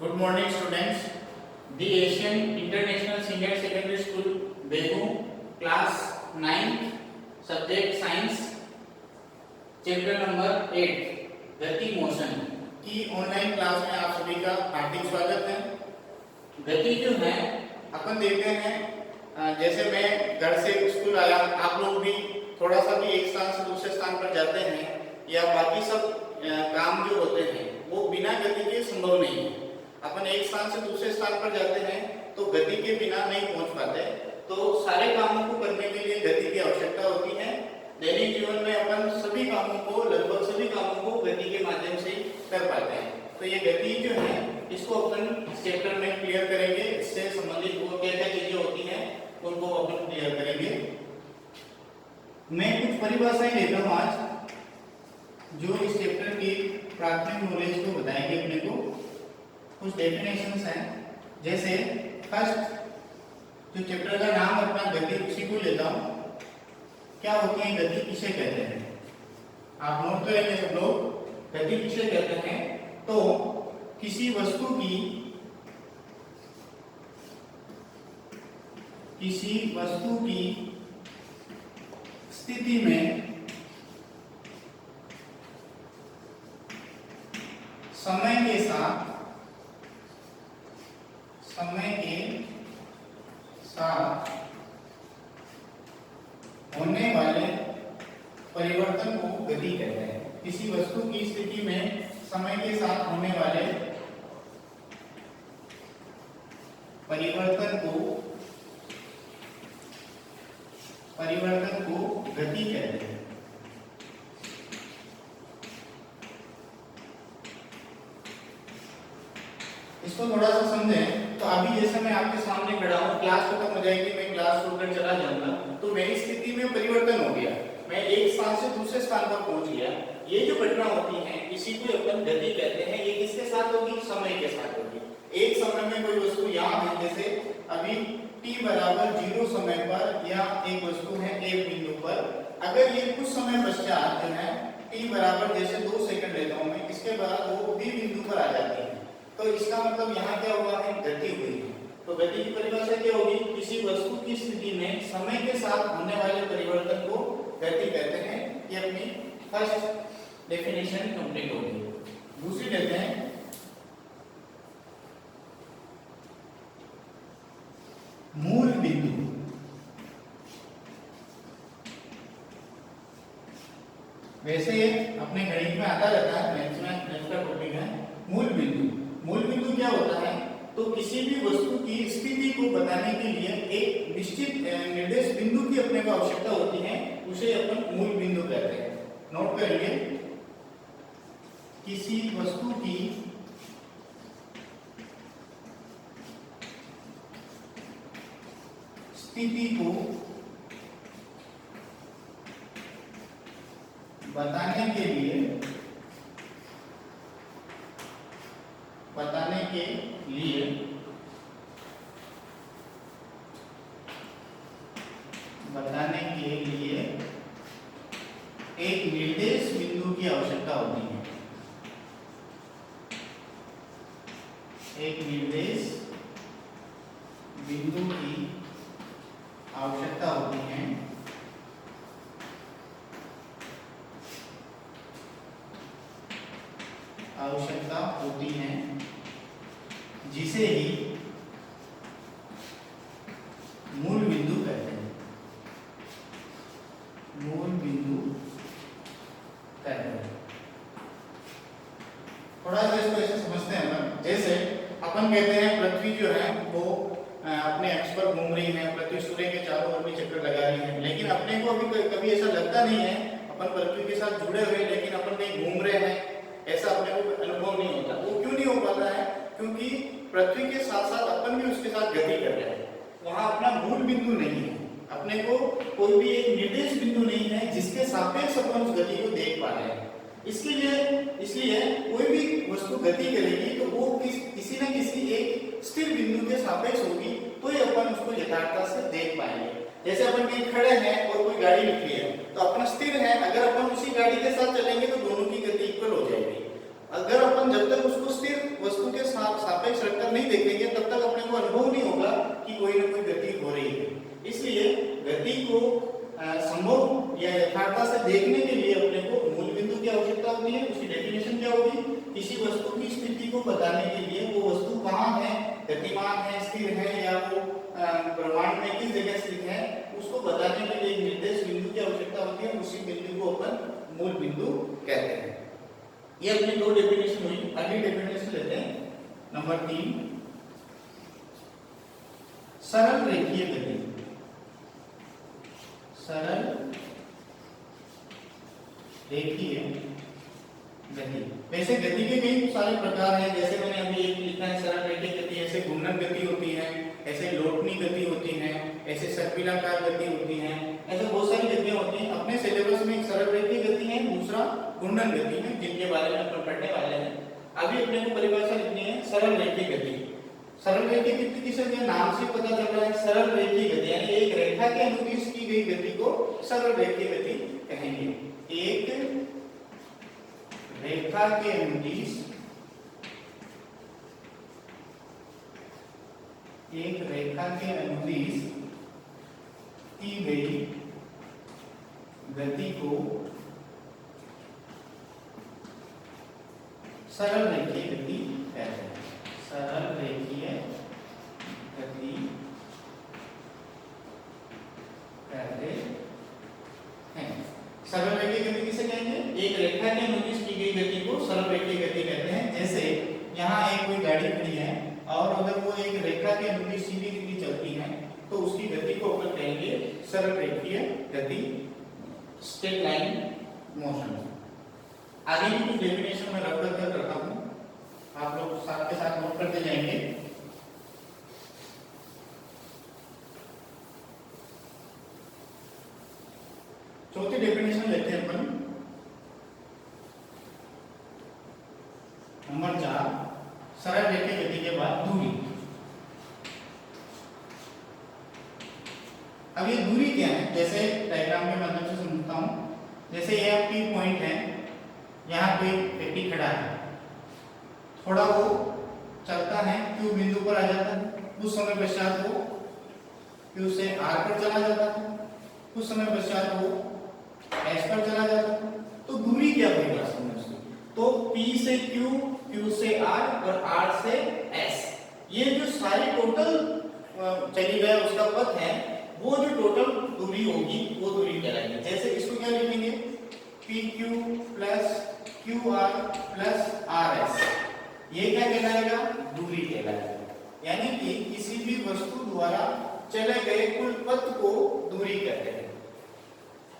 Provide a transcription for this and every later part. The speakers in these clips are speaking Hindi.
Good morning, students. The Asian International Senior Secondary School, Begu, class 9, subject science, chapter number 8, गति मोशन की ऑनलाइन क्लास में आप सभी का हार्दिक स्वागत है। गति जो है अपन देखते हैं, जैसे मैं घर से स्कूल आया, आप लोग भी थोड़ा सा भी एक स्थान से दूसरे स्थान पर जाते हैं या बाकी सब काम जो होते हैं वो बिना गति के संभव नहीं है। अपन एक स्थान से दूसरे स्थान पर जाते हैं तो गति के बिना नहीं पहुंच पाते, तो सारे कामों को करने के लिए गति की आवश्यकता होती है। दैनिक जीवन में अपन सभी कामों को, लगभग सभी कामों को गति के माध्यम से कर पाते हैं। तो ये गति जो है इसको अपन इस चैप्टर में क्लियर करेंगे। इससे संबंधित वो क्या क्या चीजें होती हैं उनको अपन क्लियर करेंगे। मैं कुछ परिभाषाएं लेता हूँ आज जो इस चैप्टर की प्राथमिक नॉलेज को बताएंगे अपने को। कुछ डेफिनेशंस हैं, जैसे फर्स्ट जो चैप्टर का नाम अपना गति, उसी को लेता हूं। क्या होती है गति, किसे कहते हैं, आप नोट करेंगे सब लोग। गति किसे कहते हैं तो किसी वस्तु की स्थिति में समय के साथ होने वाले परिवर्तन को गति कहते हैं। किसी वस्तु की स्थिति में समय के साथ होने वाले परिवर्तन को गति कहते हैं। इसको थोड़ा सा समझें तो अभी जैसे मैं आपके सामने खड़ा हूँ, क्लास खत्म हो जाएगी, मैं क्लास छोड़कर चला जाऊंगा, तो मेरी स्थिति में परिवर्तन हो गया, मैं एक स्थान से दूसरे स्थान पर पहुंच गया। ये जो घटना होती है इसी को अपन गति कहते हैं। ये किसके साथ होगी, समय के साथ होगी। एक समय में कोई वस्तु यहाँ है, जैसे अभी t बराबर 0 समय पर या एक वस्तु है एक बिंदु पर, अगर ये कुछ समय पश्चात जो है t बराबर जैसे 2 सेकंड लेता हूँ मैं, इसके बाद वो b बिंदु पर आ जाती है, तो इसका मतलब यहाँ क्या हुआ है, गति हुई है। तो गति की परिभाषा क्या होगी, किसी वस्तु की स्थिति में समय के साथ होने वाले परिवर्तन को गति कहते हैं। ये अपनी फर्स्ट डेफिनेशन कंप्लीट होगी। दूसरी लेते हैं, मूल बिंदु। वैसे अपने गणित में आता रहता है, मैथ्स का टॉपिक है मूल बिंदु। मूल बिंदु क्या होता है, तो किसी भी वस्तु की स्थिति को बताने के लिए एक निश्चित निर्देश बिंदु की अपने को आवश्यकता होती है, उसे अपन मूल बिंदु कहते हैं। नोट करेंगे, किसी वस्तु की स्थिति को बताने के लिए एक निर्देश बिंदु की आवश्यकता होती है। एक निर्देश बिंदु की आवश्यकता होती है, जिसे ही मूल बिंदु कहते हैं। मूल बिंदु कहते हैं। थोड़ा सा इसको ऐसे समझते हैं अपन। जैसे अपन कहते हैं पृथ्वी जो है वो अपने अक्ष पर घूम रही है, पृथ्वी सूर्य के चारों ओर भी चक्कर लगा रही है, लेकिन अपने को अभी कभी ऐसा लगता नहीं है अपन पृथ्वी के साथ जुड़े हुए, लेकिन अपन कहीं घूम रहे हैं, ऐसा अपने को अनुभव नहीं होता। वो क्यों नहीं हो पाता है, क्योंकि पृथ्वी के साथ साथ अपन भी उसके साथ गति कर रहे हैं। वहां अपना मूल बिंदु नहीं है, अपने को कोई भी एक निर्देश बिंदु नहीं है जिसके सापेक्ष अपन उस गति को देख पा रहे हैं। इसलिए कोई भी वस्तु गति करेगी तो वो किसी न किसी एक स्थिर बिंदु के सापेक्ष होगी, तो ही अपन उसको यथार्थता से देख पाएंगे। जैसे अपन कहीं खड़े हैं और कोई गाड़ी निकली है तो अपना स्थिर है, अगर अपन उसी गाड़ी के साथ चलेंगे तो दोनों की गति इक्वल हो जाएगी। अगर अपन जब तक उसको स्थिर वस्तु के सापेक्ष रखकर नहीं देखेंगे तब तक अपने को अनुभव नहीं होगा कि कोई ना कोई गति हो रही है। इसलिए गति को संभव या यथार्थता से देखने के लिए अपने को मूल बिंदु की आवश्यकता होती है। उसकी डेफिनेशन क्या होगी? किसी वस्तु की स्थिति को बताने के लिए वो वस्तु कहाँ है, गतिमान है, स्थिर है, या वो ब्रह्मांड में किस जगह स्थित है, उसको बताने के लिए एक निर्देश बिंदु की आवश्यकता होती है। उसी बिंदु को अपन मूल बिंदु कहते हैं। ये अपनी दो डेफिनेशन हुई। अगली डेफिनेशन लेते हैं नंबर 3, सरल रेखीय गति। सरल रेखीय गति। वैसे गति के कई सारे प्रकार हैं, जैसे मैंने अभी एक लिखा है सरल रेखीय गति। ऐसे घूर्णन गति होती है, ऐसे लोटनी गति होती है, ऐसे सर्पिलाकार गति होती है, ऐसे बहुत सारी गतियां होती हैं। अपने सिलेबस में एक सरल रेखीय गति है, दूसरा घूर्णन गति है, जिनके बारे में अपन पढ़ने वाले हैं। अभी अपने को परिभाषा लिखनी है सरल रेखीय गति। सरल रेखीय गति किसे नाम से पता चल रहा है, सरल रेखीय गति यानी एक रेखा के अनुदिश की गई गति को सरल रेखीय गति कहेंगे। एक रेखा के अनुदिश, एक रेखा के अनुदिश की गई गति को सरल रेखीय गति कहते हैं। सरल रेखीय गति कहते हैं। सरल रेखीय गति किसे कहेंगे? एक रेखा के अनुदिश की गई गति को सरल रेखीय गति कहते हैं। जैसे यहाँ एक कोई गाड़ी खड़ी है और अगर वो एक रेखा के अनुदिश सीधी सीधी चलती है तो उसकी गति को अपन कहेंगे सरल रेखीय गति, स्ट्रेट लाइन मोशन। आगे की कुछ डेफिनेशन में रख करता हूं, आप लोग साथ के साथ नोट करते जाएंगे। चौथी डेफिनेशन लेते हैं अपन नंबर 4, सरल रेखीय गति के बाद दूरी। अब ये दूरी क्या है, जैसे डायग्राम के माध्यम से समझता हूं। जैसे ये आपकी पॉइंट है, यहाँ कोई व्यक्ति खड़ा है, थोड़ा वो चलता है, क्यू बिंदु पर आ जाता है, कुछ समय पश्चात वो क्यू से आर पर चला जाता है, कुछ समय पश्चात वो एस पर चला जाता है। तो दूरी क्या होगी वास्तव में उसकी? तो P से Q, Q से R और R से S, ये जो सारी टोटल चली गया उसका पथ है, वो जो टोटल दूरी होगी वो दूरी कहलाएगी। जैसे इसको क्या लिखेंगे? PQ plus QR plus RS, ये क्या कहलाएगा? दूरी कहलाएगा। यानी कि किसी भी वस्तु द्वारा चले गए कुल पथ को दूरी कहते हैं।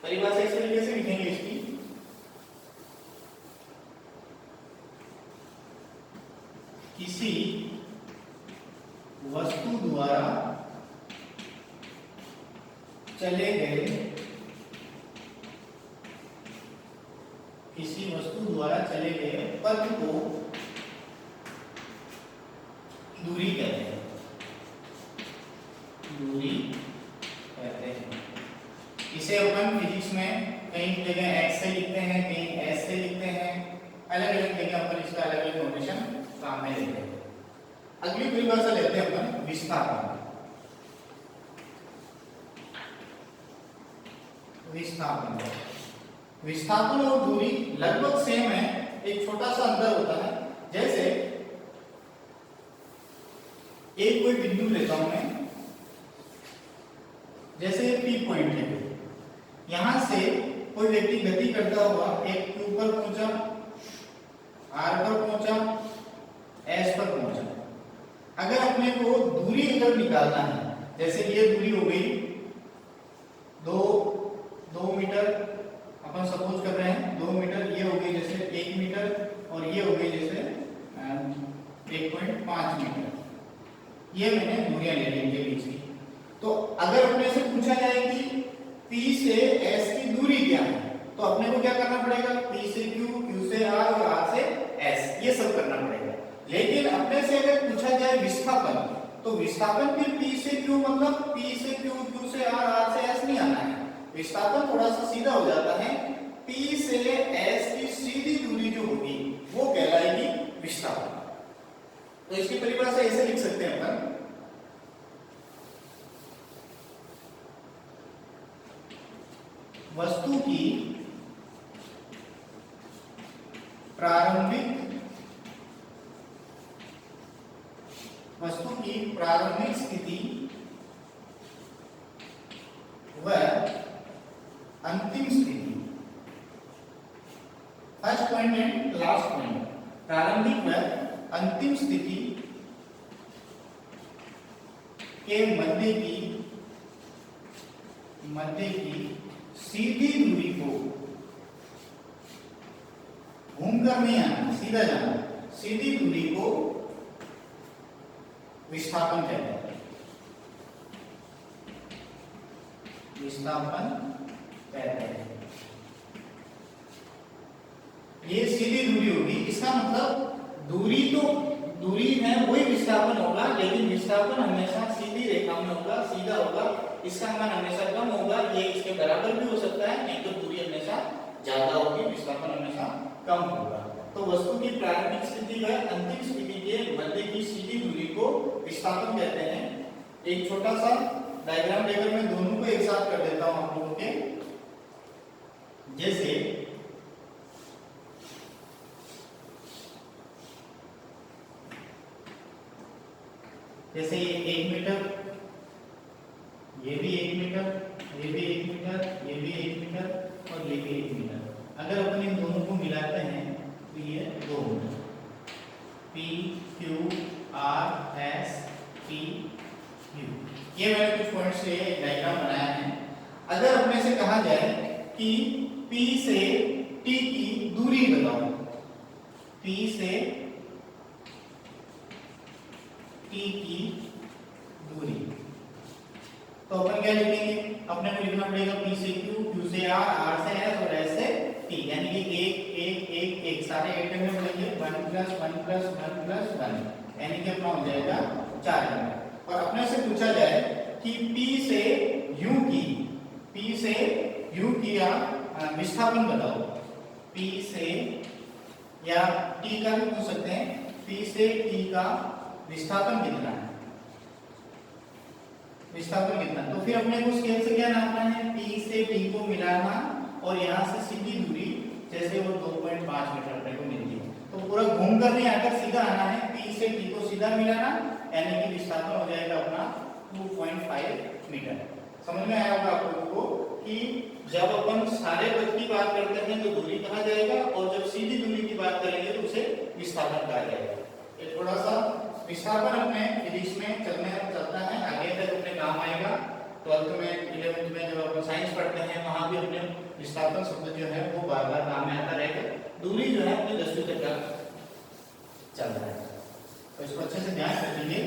परिभाषा इस तरीके से लिखेंगे इसकी, किसी वस्तु द्वारा चले गए, किसी वस्तु द्वारा चले गए पथ को दूरी कहते हैं। दूरी कहते हैं। इसे अपन फिजिक्स में कई जगह x से लिखते हैं, कहीं s से लिखते हैं, अलग अलग जगह अपन इसका अलग अलग नोटेशन काम में लेते हैं। अगली परिभाषा लेते हैं अपन विस्थापन। विस्थापन, विस्थापन और दूरी लगभग सेम है, एक छोटा सा अंतर होता है। जैसे एक कोई बिंदु लेता हूं मैं, जैसे ये P पॉइंट है, यहां से कोई व्यक्ति गति करता हुआ एक Q पर पहुंचा, R पर पहुंचा, S पर पहुंचा। अगर अपने को दूरी अगर निकालना है, जैसे ये दूरी हो गई 2 मीटर, अपन सपोज कर रहे हैं 2 मीटर, ये हो गई जैसे 1 मीटर और ये हो गई जैसे 1.5 मीटर। ये मैंने दूरियां ले ली इनके बीच की। तो अगर अपने से पूछा जाए कि P से S की दूरी क्या है, तो अपने को क्या करना पड़ेगा? P से Q, Q से R और R से S, ये सब करना पड़ेगा। लेकिन अपने से अगर पूछा जाए विस्थापन, तो विस्थापन फिर P से Q मतलब P से Q, Q से R, R से S नहीं आना है। विस्थापन थोड़ा सा सीधा हो जाता है। P से S की सीधी दूरी जो होगी वो कहलाएगी विस्थापन। तो इसकी परिभाषा ऐसे लिख सकते हैं अपन, वस्तु की प्रारंभिक स्थिति व अंतिम स्थिति, first point and last point, प्रारंभिक व अंतिम स्थिति के मध्य की सीधी दूरी को, घूमकर नहीं आना, सीधा जाना, सीधी दूरी को विस्थापन कहते हैं, विस्थापन कहते हैं। ये सीधी दूरी होगी, इसका मतलब दूरी है वही विस्थापन होगा, लेकिन विस्थापन हमेशा सीधी रेखा में होगा, सीधा होगा, इसका मान हमेशा कम होगा, ये इसके बराबर भी हो सकता है, नहीं तो दूरी हमेशा ज्यादा होगी, विस्थापन हमेशा कम होगा। तो वस्तु की प्रारंभिक स्थिति व अंतिम स्थिति के मध्य की सीधी दूरी को विस्थापन कहते हैं। एक छोटा सा डायग्राम लेकर मैं दोनों को एक साथ कर देता हूं आप लोगों के। जैसे ये 1 मीटर, ये भी 1 मीटर, ये भी 1 मीटर, ये भी 1 मीटर और ये भी 1 मीटर। अगर अपन इन दोनों को मिलाते हैं तो ये 2 metre, P Q R S T U। ये मैंने कुछ पॉइंट से डायग्राम बनाया है। अगर अपने से कहा जाए कि P से T की दूरी बताओ, P से T की दूरी, तो अपन क्या लिखेंगे, अपने को लिखना पड़ेगा P से Q, Q से R, R से S और S से T, यानी कि 1 सारे एक में बोलेंगे 1 + 1 + 1 + 1, यानी कि अपना हो जाएगा 4 मीटर। और अपने से पूछा जाए कि P से U की विस्थापन बताओ, P से, या T का भी पूछ सकते हैं, P से T का विस्थापन कितना है, तो फिर अपने को स्केल से क्या नापना है, P से T को मिलाना और यहाँ से सीधी दूरी, जैसे वो 2.5 मीटर अपने को मिलती है, तो पूरा घूम कर नहीं आकर सीधा आना है, P से T को सीधा मिलाना, यानी कि विस्थापन हो जाएगा अपना 2.5 मीटर। समझ में आया होगा आप लोगों को कि जब अपन सारे पथ की बात करते हैं तो दूरी कहा जाएगा, और जब सीधी दूरी की बात करेंगे तो उसे विस्थापन कहा जाएगा। ये थोड़ा सा विस्थापन अपने फिजिक्स में चलता है, आगे तक अपने काम आएगा। 12th में 11th में जब अपन साइंस पढ़ते हैं वहां भी अपने विस्थापन शब्द जो है वो बार बार काम में आता रहेगा। दूरी जो है अपने 10वीं तक का चल रहा है, तो इसको अच्छे से ध्यान रखिए।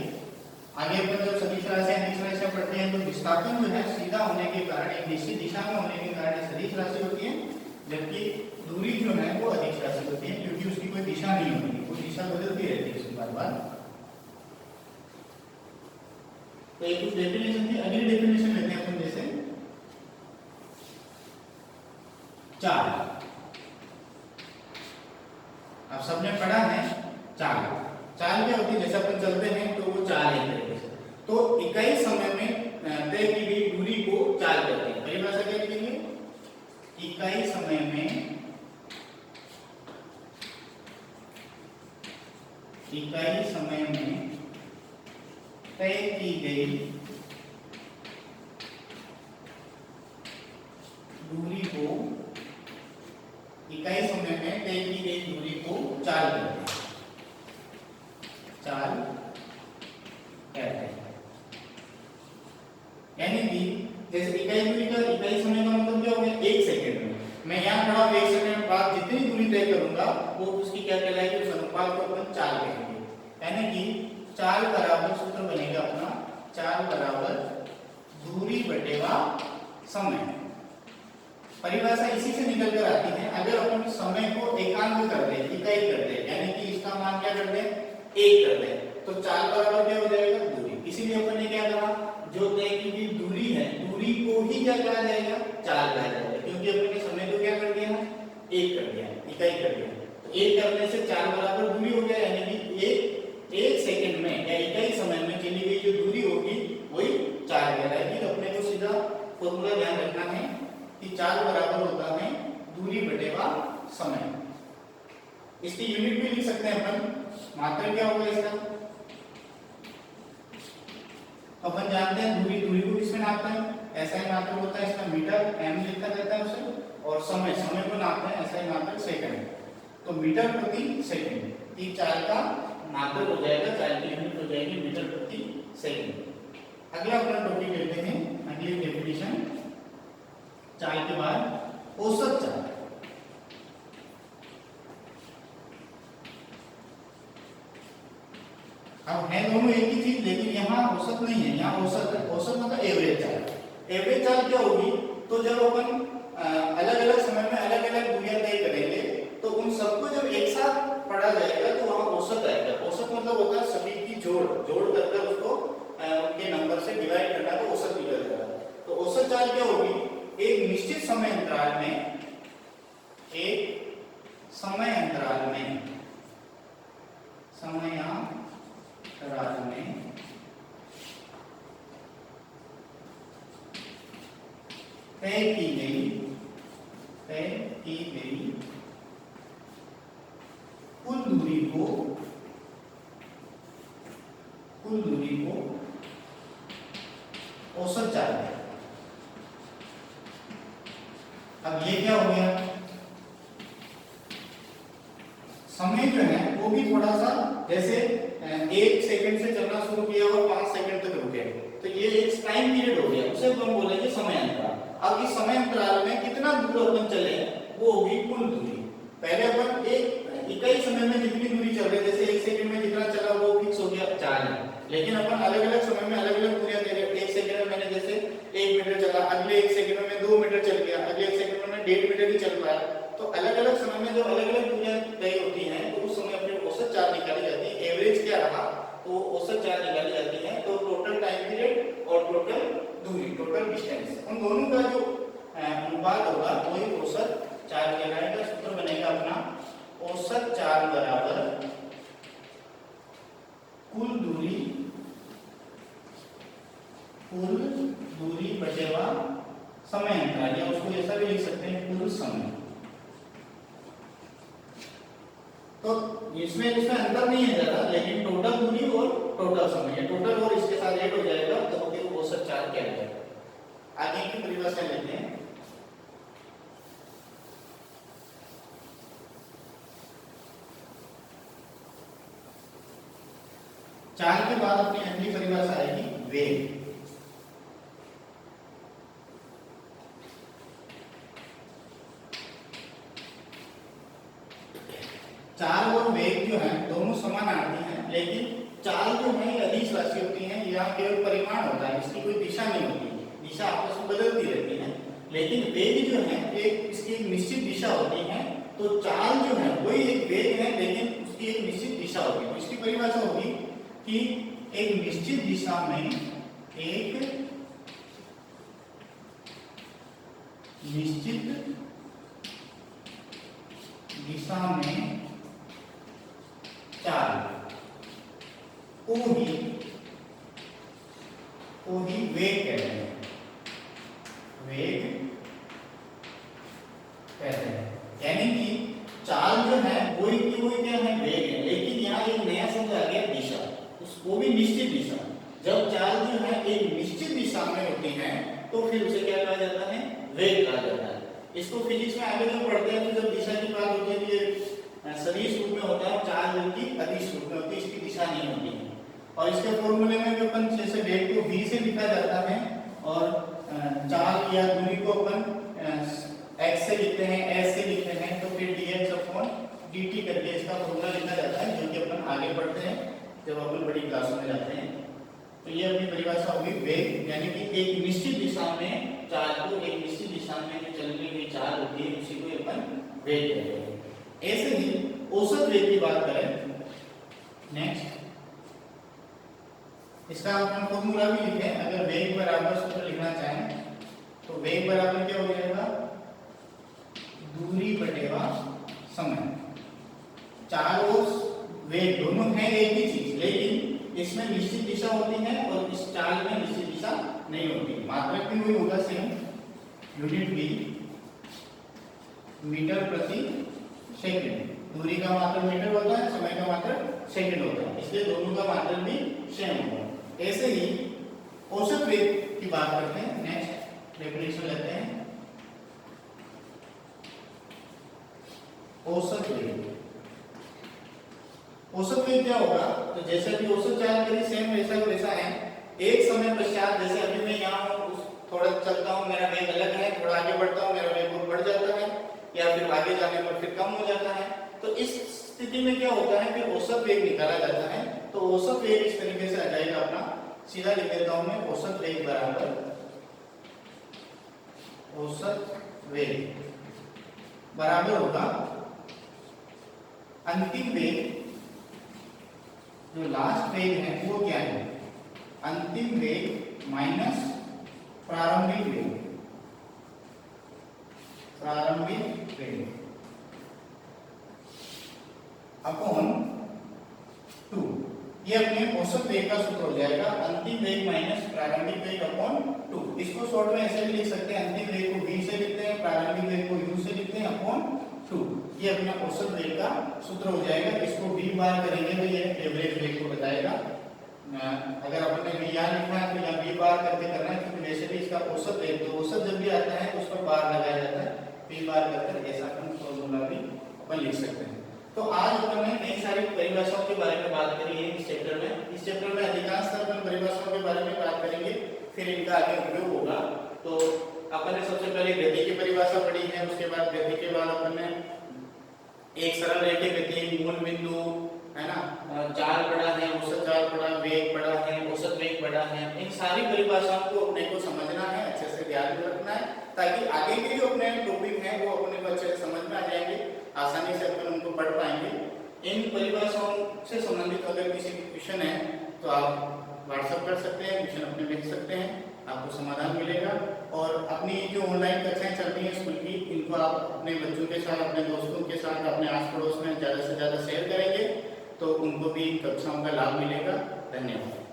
आगे अपन जब सदिश राशि अदिश राशि पढ़ते हैं तो विस्थापन जो है सीधा होने के कारण, एक निश्चित दिशा में होने के कारण सदिश राशि होती है, जबकि दूरी जो है वो अदिश राशि होती है, क्योंकि उसकी कोई दिशा नहीं होती, वो दिशा बदलती रहती है उसकी बार बार। तो एक कुछ डेफिनेशन थी, अगली डेफिनेशन लेते हैं अपन, जैसे चाल। अब सबने पढ़ा है चाल क्या होती है, जैसे अपन चलते हैं तो वो चाल है तरीके से, तो इकाई समय में तय की गई दूरी को चाल कहते हैं। परिभाषा क्या लिखेंगे, इकाई समय में तय की गई दूरी को, इकाई समय में तय की गई दूरी को चाल कहते हैं, चाल कहते हैं। यानी कि जैसे इकाई दूरी का, इकाई समय का मतलब क्या हो गया, 1 सेकंड में मैं यहाँ खड़ा हूँ, 1 सेकंड बाद जितनी दूरी तय करूंगा वो उसकी क्या कहलाएगी, उस अनुपात को अपन चाल कहेंगे। यानी कि चाल बराबर सूत्र बनेगा अपना, चाल बराबर दूरी बटेवा समय। परिभाषा इसी से निकल कर आती है। अगर अपन समय को एकांक कर दें, इकाई कर दें, यानी कि इसका मान क्या कर दें, 1 कर दें, तो चाल बराबर क्या हो जाएगा, दूरी। इसीलिए अपन ने क्या कहा, जो तय की गई दूरी है, दूरी को ही क्या कहा जाएगा, चाल कहा जाएगा, क्योंकि अपन ने समय को क्या कर दिया, 1 कर दिया, इकाई कर दिया। तो 1 करने से चाल बराबर दूरी हो गया, यानी कि जो दूरी होगी वही चाल कहलाएगी। तो अपने को सीधा फॉर्मूला ध्यान रखना है कि चाल बराबर होता है दूरी बटेवा समय। इसकी यूनिट भी लिख सकते हैं अपन, मात्रक क्या होगा इसका, अपन जानते हैं दूरी, दूरी को किसमें नापते हैं, ऐसा ही मात्रक होता है इसका मीटर, एम लिखा जाता है उसे, और समय, समय को नापते हैं ऐसा ही मात्रक सेकंड, तो मीटर प्रति सेकंड। ये चाल का मात्रक हो जाएगा, चाल की यूनिट हो जाएगी मीटर प्रति सेकंड। अगला अपना टॉपिक लेते हैं, अगली डेफिनेशन चाल के बाद औसत चाल। अब है दोनों एक ही चीज, लेकिन यहाँ औसत नहीं है, यहाँ औसत है। औसत मतलब एवरेज चाल। एवरेज चाल क्या होगी, तो जब अपन अलग अलग समय में अलग अलग दूरियां तय करेंगे तो उन सबको जब एक साथ पढ़ा जाएगा तो वहां औसत आएगा। औसत मतलब होता है सभी की जोड़, जोड़ कर उसको उनके नंबर से डिवाइड करना, तो औसत निकल जाएगा। तो औसत चाल क्या होगी, एक निश्चित समय अंतराल में, एक समय अंतराल में, समय अंतराल में तय की गई कुल दूरी को औसत चाल है। अब ये क्या हो गया, समय जो है वो भी थोड़ा सा, जैसे 1 सेकंड से चलना शुरू किया और 5 सेकंड तक रुके, तो ये एक टाइम पीरियड हो गया, उसे हम बोलेंगे समय अंतराल। अब इस समय अंतराल में कितना दूर अपन चले वो होगी कुल दूरी। पहले अपन एक इकाई समय में जितनी दूरी चल रहे, जैसे 1 सेकंड में जितना चला वो फिक्स हो गया चाल है, लेकिन अपन अलग अलग समय में अलग अलग दूरियां दे रहे हैं। 1 सेकंड में मैंने जैसे 1 मीटर चला, अगले 1 सेकंड में 2 मीटर चल गया, अगले 1 सेकंड में 1.5 मीटर ही चल रहा है। तो अलग अलग समय में जो अलग अलग दूरियां तय होती हैं तो उस समय अपनी औसत चाल निकाली जाती है। एवरेज क्या रहा तो औसत चाल निकाली जाती है। तो टोटल टाइम पीरियड और टोटल दूरी, टोटल डिस्टेंस, उन दोनों का जो अनुपात होगा वही औसत चाल कहलाएगा। सूत्र बनेगा अपना, औसत चाल बराबर कुल दूरी बटेवा समय अंतराल, या उसको ऐसा भी लिख सकते हैं कुल समय। तो इसमें अंतर नहीं है ज्यादा, लेकिन टोटल दूरी और टोटल समय, टोटल और इसके साथ ऐड हो जाएगा तो फिर औसत चाल कहलाएगा। आगे की परिभाषा लेते हैं। चाल के बाद अपनी अगली परिभाषा आएगी वेग। चाल और वेग जो है दोनों समानार्थी हैं, लेकिन चाल जो है अदिश राशि होती है, यहाँ केवल परिमाण होता है, इसकी कोई दिशा नहीं होती, दिशा आपस में बदलती रहती है। लेकिन वेग जो है एक इसकी एक निश्चित दिशा होती है। तो चाल जो है वही एक वेग है, लेकिन उसकी एक निश्चित दिशा होती है। तो इसकी परिभाषा होगी कि एक निश्चित दिशा में चाल को ही वेग कहते हैं, यानी कि चाल जो है वही की वही क्या है, वेग है, लेकिन यहाँ एक नया शब्द आ गया दिशा, उसको भी निश्चित दिशा। जब चाल जो है एक निश्चित दिशा में होती है तो फिर उसे क्या कहा जाता है, वेग कहा जाता है। इसको फिजिक्स में आगे जब पढ़ते हैं तो जब दिशा की बात होती है तो ये सदिश रूप में होता है, चाल जो कि अदिश रूप में होती है, इसकी दिशा नहीं होती है। और इसके फॉर्मूले में भी अपन जैसे वेग को v से लिखा जाता है और चाल या दूरी को अपन x से लिखते हैं, s से लिखते हैं, तो फिर dx/dt करके इसका फॉर्मूला लिखा जाता है, जो कि अपन आगे पढ़ते हैं जब अपन बड़ी क्लासों में जाते हैं। तो ये अपनी परिभाषा होगी वेग, यानी कि एक निश्चित दिशा में चाल को, एक निश्चित दिशा में जो चलने की चाल होती है उसी को अपन वेग कहते हैं। ऐसे ही औसत वेग की बात करें, नेक्स्ट इसका अपन फॉर्मूला भी लिखें। अगर वेग बराबर सूत्र लिखना चाहें तो वेग बराबर क्या हो जाएगा, दूरी बटेवा समय। चाल और वेग दोनों हैं एक ही चीज, लेकिन इसमें निश्चित दिशा होती है और इस चाल में निश्चित दिशा नहीं होती। मात्रक भी वही होगा सेम, यूनिट भी मीटर प्रति सेकंड। दूरी का मात्रक मीटर होता है, समय का मात्रक सेकंड होता है, इसलिए दोनों का मात्रक भी सेम होगा। ऐसे ही औसत वेग की बात करते हैं। नेक्स्ट डेफिनेशन लेते हैं औसत वेग। औसत वेग क्या होगा? तो जैसे कि औसत जानकारी सेम वैसा वैसा है। एक समय पश्चात जैसे अभी मैं यहाँ हूँ, थोड़ा चलता हूँ, मेरा वेग अलग है, थोड़ा आगे बढ़ता हूँ, मेरा वेग और बढ़ जाता है, या फिर आगे जाने पर फिर कम हो जाता है। तो इस स्थिति में क्या होता है कि औसत वेग निकाला जाता है। तो औसत वेग इस तरीके से आ जाएगा अपना, सीधा लिख देता हूं मैं, औसत वेग बराबर होगा अंतिम वेग, जो लास्ट वेग है वो क्या है, अंतिम वेग माइनस प्रारंभिक वेग अपॉन 2। ये अपने औसत वेग का सूत्र हो जाएगा, अंतिम वेग माइनस प्रारंभिक वेग अपॉन 2। इसको शॉर्ट में ऐसे भी लिख सकते हैं, अंतिम वेग को v से लिखते हैं, प्रारंभिक वेग को u से लिखते हैं, अपॉन 2। ये अपना औसत वेग का सूत्र हो जाएगा। इसको v बार करेंगे तो ये एवरेज वेग को बताएगा। अगर अपने v यहाँ लिखना है तो यहाँ v बार करके करना है, क्योंकि वैसे भी इसका औसत वेग, तो औसत जब भी आता है तो उस पर बार लगाया जाता है, v बार करके ऐसा अपन फॉर्मूला भी अपन लिख सकते हैं। तो आज अपन ने कई सारी परिभाषाओं के बारे में बात करी है इस चैप्टर में। इस चैप्टर में अधिकांश अपन परिभाषाओं के बारे में बात करेंगे, फिर इनका आगे उपयोग होगा। तो अपन ने सबसे पहले गति की परिभाषा पढ़ी है, उसके बाद गति के बाद अपन ने एक सरल रेखीय गति, मूल बिंदु, है ना, चाल पढ़ा है, औसत चाल पढ़ा, वेग पढ़ा है, औसत वेग पढ़ा है। इन सारी परिभाषाओं को अपने को समझना है, अच्छे से ध्यान में रखना है, ताकि आगे के जो अपने टॉपिक हैं वो अपने को अच्छे से समझ में आ जाएंगे, आसानी से अपन उनको पढ़ पाएंगे। इन परिभाषाओं से संबंधित अगर किसी क्वेश्चन है तो आप व्हाट्सएप कर सकते हैं, क्वेश्चन अपने लिख सकते हैं, आपको समाधान मिलेगा। और अपनी जो ऑनलाइन कक्षाएं चल रही हैं स्कूल की, इनको आप अपने बच्चों के साथ, अपने दोस्तों के साथ, अपने आस पड़ोस में ज़्यादा से ज़्यादा शेयर करेंगे तो उनको भी कक्षाओं का लाभ मिलेगा। धन्यवाद।